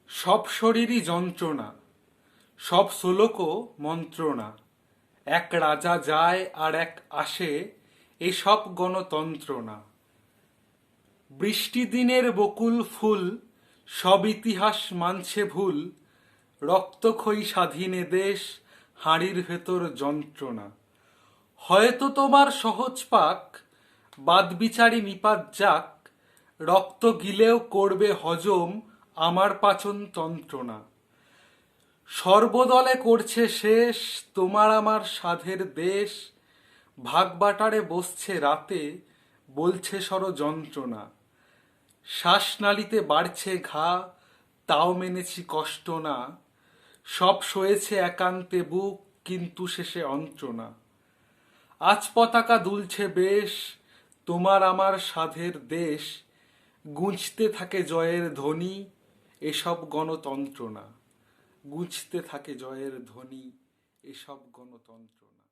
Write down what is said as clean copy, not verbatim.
সব শরীরই যন্ত্রণা, সব শ্লোকও মন্ত্রণা। এক রাজা যায় আর এক আসে, এসব গণতন্ত্রণা। বৃষ্টি দিনের বকুল ফুল, সব ইতিহাস মানছে ভুল। রক্তক্ষয়ী স্বাধীন এ দেশ, হাঁড়ির ভেতর যন্ত্রণা। হয়তো তোমার সহজ পাক, বাদবিচারী নিপাত যাক। রক্ত গিলেও করবে হজম আমার পাচন তন্ত্রণা। সর্বদলে করছে শেষ তোমার আমার সাধের দেশ। ভাগবাটারে বসছে রাতে, বলছে যন্ত্রণা। শ্বাসনালীতে বাড়ছে ঘা, তাও মেনেছি কষ্ট না। সব সয়েছে একান্তে বুক, কিন্তু শেষে অন্ত্রণা। আজ পতাকা দুলছে বেশ, তোমার আমার সাধের দেশ। গুঁজতে থাকে জয়ের ধ্বনি, এসব গণতন্ত্রণা। গুঁজতে থাকে জয়ের ধ্বনি, এসব গণতন্ত্রণা।